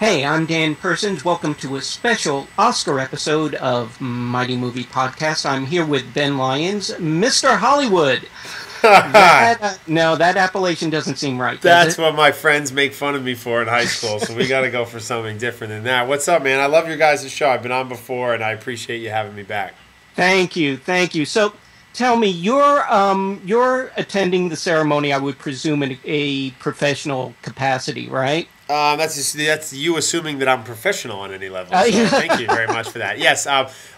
Hey, I'm Dan Persons. Welcome to a special Oscar episode of Mighty Movie Podcast. I'm here with Ben Lyons, Mr. Hollywood. No, that appellation doesn't seem right, does That's it? what my friends make fun of me for in high school, so we got to go for something different than that. What's up, man? I love your guys' show. I've been on before, and I appreciate you having me back. Thank you. So, tell me, you're attending the ceremony, I would presume, in a professional capacity, right? That's you assuming that I'm professional on any level. So thank you very much for that. Yes,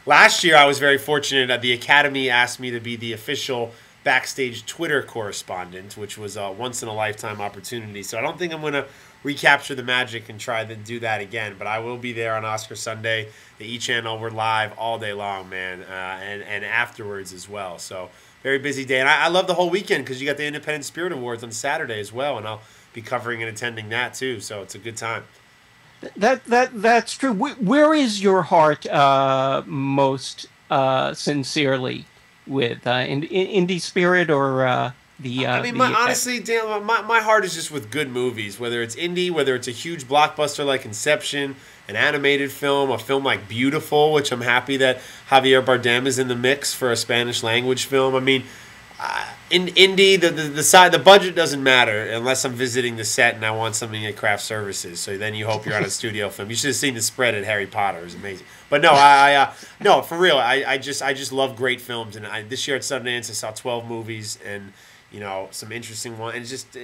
last year I was very fortunate that the Academy asked me to be the official backstage Twitter correspondent, which was a once-in-a-lifetime opportunity. So I don't think I'm going to recapture the magic and try to do that again. But I will be there on Oscar Sunday. The E! Channel, we're live all day long, man, and afterwards as well. So very busy day. And I love the whole weekend because you got the Independent Spirit Awards on Saturday as well, and I'll be covering and attending that too, so it's a good time. That's true. Where is your heart most sincerely with indie spirit or the? Honestly, Dan, my heart is just with good movies. Whether it's indie, whether it's a huge blockbuster like Inception, an animated film, a film like Beautiful, which I'm happy that Javier Bardem is in the mix for a Spanish language film. I mean. In indie, the budget doesn't matter unless I'm visiting the set and I want something at craft services. So then you hope you're on a studio film. You should have seen the spread at Harry Potter; it was amazing. But no, no, for real. I just love great films. And this year at Sundance, I saw 12 movies and some interesting ones. And just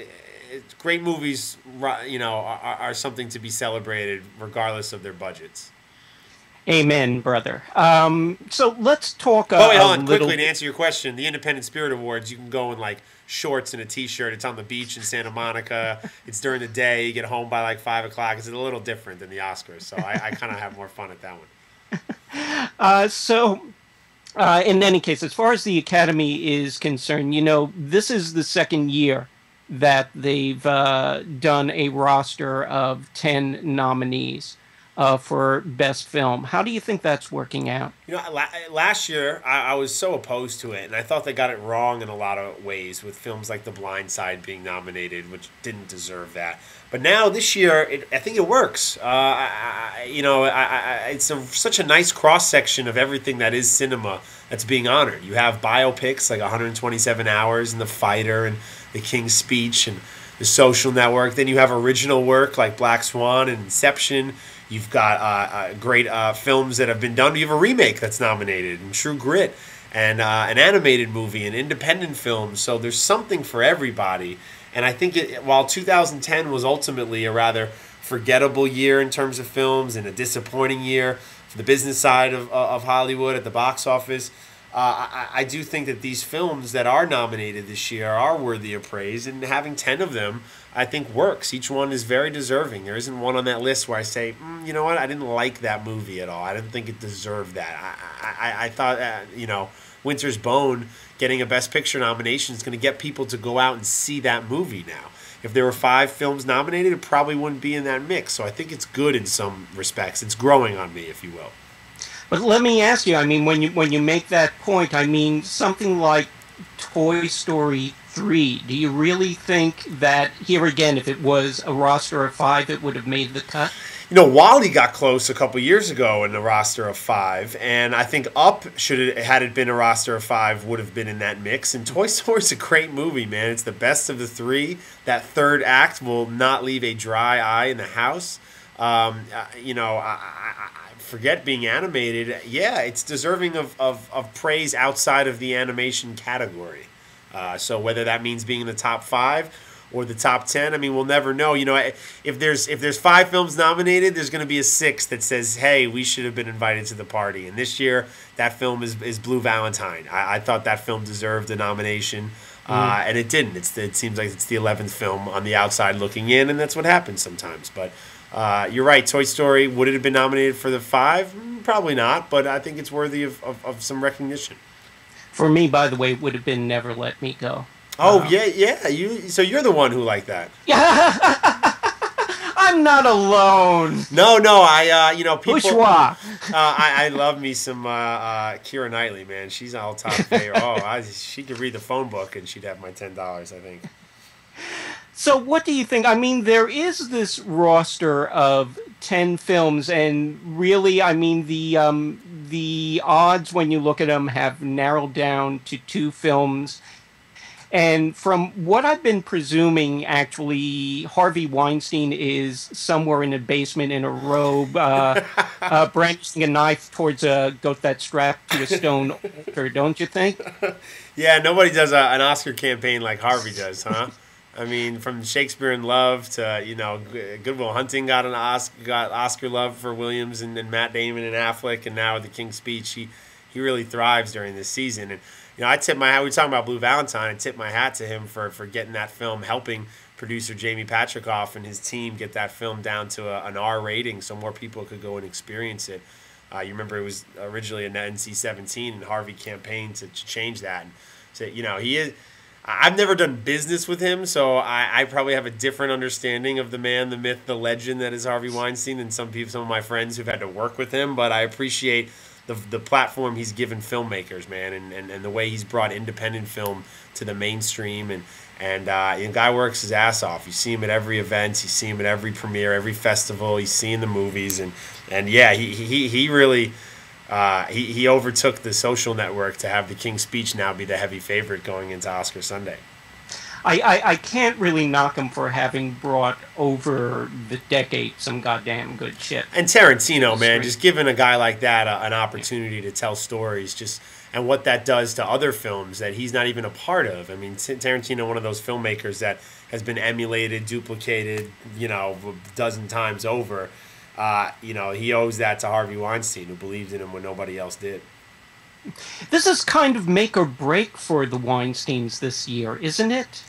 great movies, are something to be celebrated regardless of their budgets. Amen, brother. So let's talk. But wait, hold on, quickly to answer your question. The Independent Spirit Awards, you can go in like shorts and a T-shirt. It's on the beach in Santa Monica. It's during the day. You get home by like 5 o'clock. It's a little different than the Oscars, so I kind of have more fun at that one. In any case, as far as the Academy is concerned, this is the second year that they've done a roster of 10 nominees. For Best Film. How do you think that's working out? Last year, I was so opposed to it, and I thought they got it wrong in a lot of ways with films like The Blind Side being nominated, which didn't deserve that. But now, this year, I think it works. It's such a nice cross-section of everything that is cinema that's being honored. You have biopics like 127 Hours and The Fighter and The King's Speech and The Social Network. Then you have original work like Black Swan and Inception. You've got great films that have been done. You have a remake that's nominated, and True Grit, and an animated movie, and independent films. So there's something for everybody. And I think while 2010 was ultimately a rather forgettable year in terms of films and a disappointing year for the business side of Hollywood at the box office, I do think that these films that are nominated this year are worthy of praise, and having 10 of them, I think, works. Each one is very deserving. There isn't one on that list where I say, you know what, I didn't like that movie at all. I didn't think it deserved that. I thought, Winter's Bone getting a Best Picture nomination is going to get people to go out and see that movie now. If there were 5 films nominated, it probably wouldn't be in that mix. So I think it's good in some respects. It's growing on me, if you will. But let me ask you, when you make that point, something like Toy Story 3, do you really think that, here again, if it was a roster of 5, it would have made the cut? WALL-E got close a couple years ago in the roster of 5, and I think Up, had it been a roster of 5, would have been in that mix. And Toy Story's a great movie, man. It's the best of the 3. That third act will not leave a dry eye in the house. Forget being animated. Yeah, it's deserving of praise outside of the animation category. So whether that means being in the top 5 or the top 10, we'll never know. If there's 5 films nominated, there's going to be a 6th that says, hey, we should have been invited to the party. And this year, that film is Blue Valentine. I thought that film deserved a nomination, and it didn't. It seems like it's the 11th film on the outside looking in, and that's what happens sometimes. But you're right, Toy Story, would it have been nominated for the 5? Probably not, but I think it's worthy of some recognition. For me, by the way, it would have been Never Let Me Go. Oh, yeah. So you're the one who liked that. Yeah, I'm not alone. No, people. Bourgeois. I love me some Keira Knightley, man. She's all top favorite. She could read the phone book and she'd have my $10, I think. So what do you think? There is this roster of 10 films, and really, I mean, the odds when you look at them have narrowed down to two films. And from what I've been presuming, actually, Harvey Weinstein is somewhere in a basement in a robe, brandishing a knife towards a goat that's strapped to a stone altar, don't you think? Yeah, nobody does an Oscar campaign like Harvey does, huh? I mean, from Shakespeare in Love to Good Will Hunting got Oscar love for Williams and Matt Damon and Affleck, and now with The King's Speech, he really thrives during this season. And I tip my hat. We were talking about Blue Valentine. I tip my hat to him for getting that film, helping producer Jamie Patrickoff and his team get that film down to an R rating, so more people could go and experience it. You remember it was originally an NC-17, and Harvey campaigned to change that. And so he is. I've never done business with him, so I probably have a different understanding of the man, the myth, the legend that is Harvey Weinstein than some of my friends who've had to work with him. But I appreciate the platform he's given filmmakers, man, and the way he's brought independent film to the mainstream. And guy works his ass off. You see him at every event. You see him at every premiere, every festival. He's seeing the movies, and yeah, he really. He overtook The Social Network to have The King's Speech now be the heavy favorite going into Oscar Sunday. I can't really knock him for having brought over the decade some goddamn good shit. And Tarantino, man, just giving a guy like that an opportunity to tell stories, and what that does to other films that he's not even a part of. I mean, Tarantino, one of those filmmakers that has been emulated, duplicated, a dozen times over. He owes that to Harvey Weinstein, who believed in him when nobody else did. This is kind of make or break for the Weinsteins this year, isn't it?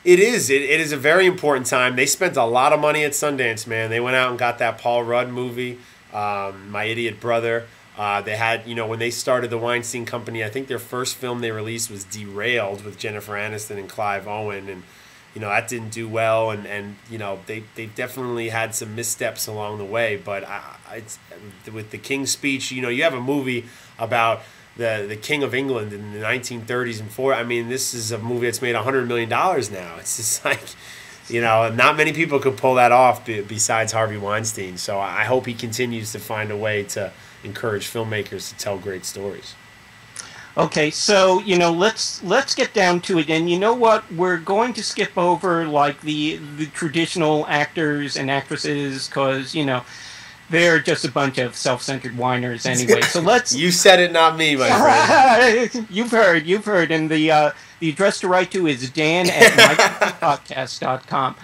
It is. It is a very important time. They spent a lot of money at Sundance, man. They went out and got that Paul Rudd movie, My Idiot Brother. They had, when they started the Weinstein Company, I think their first film they released was Derailed with Jennifer Aniston and Clive Owen, and that didn't do well, and they definitely had some missteps along the way. But it's with The King's Speech, you have a movie about the King of England in the 1930s and 40s. I mean, this is a movie that's made $100 million now. It's just like, not many people could pull that off besides Harvey Weinstein. So I hope he continues to find a way to encourage filmmakers to tell great stories. Okay, so let's get down to it. And you know what? We're going to skip over like the traditional actors and actresses because they're just a bunch of self-centered whiners anyway. So let's. You said it, not me, my friend. You've heard, and the address to write to is dan@micropodcast.com.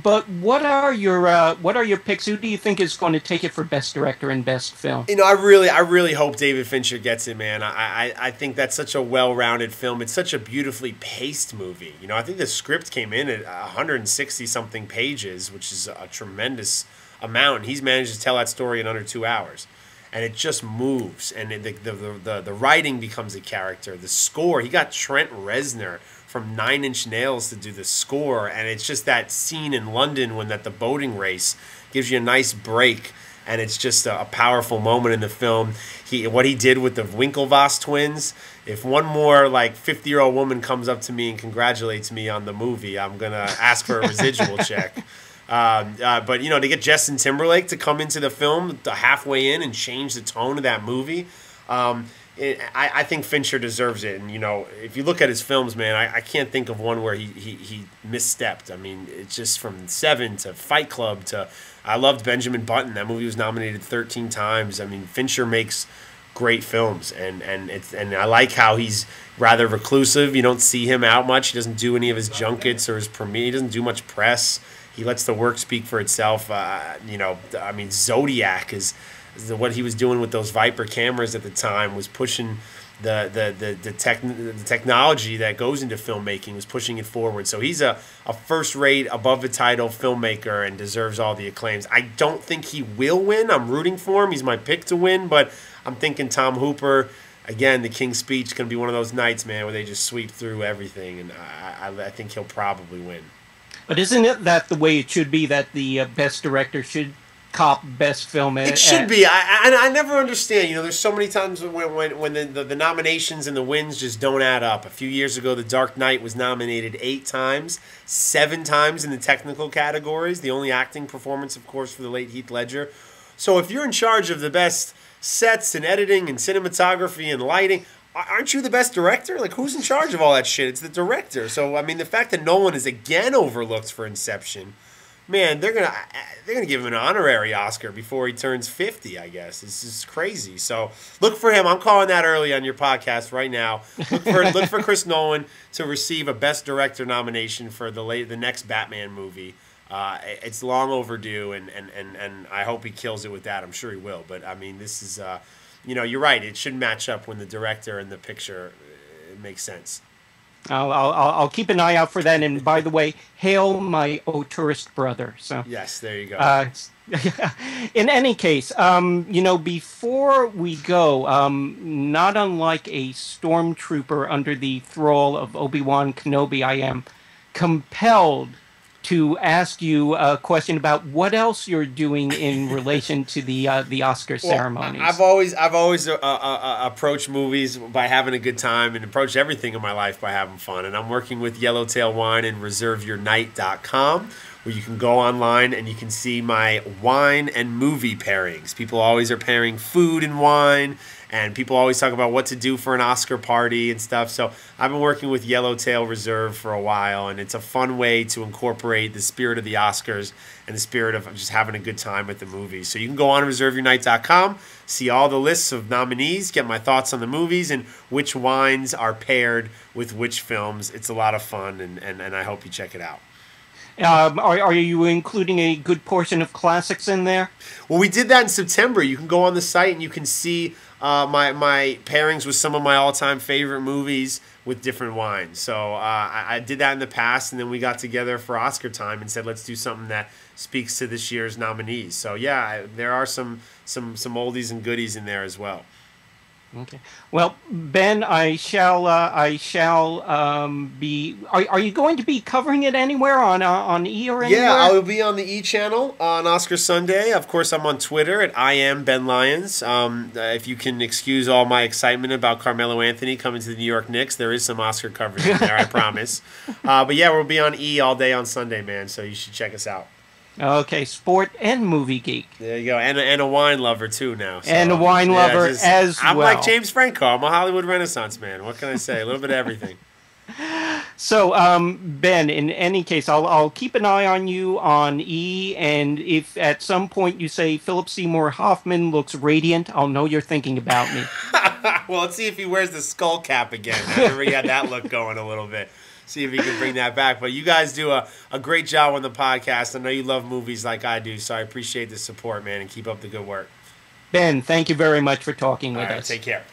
But what are your picks? Who do you think is going to take it for Best Director and Best Film? I really hope David Fincher gets it, man. I think that's such a well-rounded film. It's such a beautifully paced movie. I think the script came in at 160 something pages, which is a tremendous amount. He's managed to tell that story in under 2 hours, and it just moves. And the writing becomes a character. The score, he got Trent Reznor from Nine Inch Nails to do the score, and it's just that scene in London when the boating race gives you a nice break, and it's just a powerful moment in the film. What he did with the Winklevoss twins. If one more 50-year-old woman comes up to me and congratulates me on the movie, I'm gonna ask for a residual check. But to get Justin Timberlake to come into the film halfway in and change the tone of that movie, I think Fincher deserves it. And if you look at his films, man, I can't think of one where he misstepped. I mean, it's just from Seven to Fight Club to I loved Benjamin Button. That movie was nominated 13 times. I mean, Fincher makes great films, and I like how he's rather reclusive. You don't see him out much. He doesn't do any of his junkets or his premiere. He doesn't do much press. He lets the work speak for itself. I mean, Zodiac is what he was doing with those Viper cameras at the time was pushing the technology that goes into filmmaking, was pushing it forward. So he's a first-rate, above-the-title filmmaker and deserves all the acclaims. I don't think he will win. I'm rooting for him. He's my pick to win, but I'm thinking Tom Hooper. Again, The King's Speech is going to be one of those nights, man, where they just sweep through everything, and I think he'll probably win. But isn't it that the way it should be, that the best director should cop best film. It should be. I never understand. You know, there's so many times when the nominations and the wins just don't add up. A few years ago, The Dark Knight was nominated 8 times, 7 times in the technical categories. The only acting performance, of course, for the late Heath Ledger. So if you're in charge of the best sets and editing and cinematography and lighting, aren't you the best director? Like, who's in charge of all that shit? It's the director. So, I mean, the fact that Nolan is again overlooked for Inception, man, they're gonna give him an honorary Oscar before he turns 50. I guess it's just crazy. So look for him. I'm calling that early on your podcast right now. Look for Chris Nolan to receive a Best Director nomination for the next Batman movie. It's long overdue, and I hope he kills it with that. I'm sure he will. But I mean, this is you're right. It should match up when the director and the picture it makes sense. I'll keep an eye out for that. And by the way, hail my tourist brother. So yes, there you go. In any case, before we go, not unlike a stormtrooper under the thrall of Obi-Wan Kenobi, I am compelled to ask you a question about what else you're doing in relation to the Oscar ceremonies. I've always approached movies by having a good time and approached everything in my life by having fun. And I'm working with Yellowtail Wine and ReserveYourNight.com, where you can go online and you can see my wine and movie pairings. People always are pairing food and wine, and people always talk about what to do for an Oscar party and stuff. So I've been working with Yellowtail Reserve for a while, and it's a fun way to incorporate the spirit of the Oscars and the spirit of just having a good time with the movies. So you can go on ReserveYourNight.com, see all the lists of nominees, get my thoughts on the movies, and which wines are paired with which films. It's a lot of fun, and I hope you check it out. Are you including a good portion of classics in there? Well, we did that in September. You can go on the site and you can see my pairings with some of my all-time favorite movies with different wines. So I did that in the past, and then we got together for Oscar time and said, let's do something that speaks to this year's nominees. So yeah, there are some oldies and goodies in there as well. Okay. Well, Ben, I shall be. Are you going to be covering it anywhere on E or anywhere? Yeah, I will be on the E channel on Oscar Sunday. Of course, I'm on Twitter at I am Ben Lyons. If you can excuse all my excitement about Carmelo Anthony coming to the New York Knicks, there is some Oscar coverage in there, I promise. But yeah, we'll be on E all day on Sunday, man. So you should check us out. Okay, sport and movie geek. There you go, and a wine lover too now. So, and a wine lover as well. I'm like James Franco. I'm a Hollywood Renaissance man. What can I say? A little bit of everything. So, Ben, in any case, I'll keep an eye on you on E, and if at some point you say Philip Seymour Hoffman looks radiant, I'll know you're thinking about me. Well, let's see if he wears the skull cap again. I remember he had that look going a little bit. See if he can bring that back. But you guys do a great job on the podcast. I know you love movies like I do, so I appreciate the support, man, and keep up the good work. Ben, thank you very much for talking with us. Take care.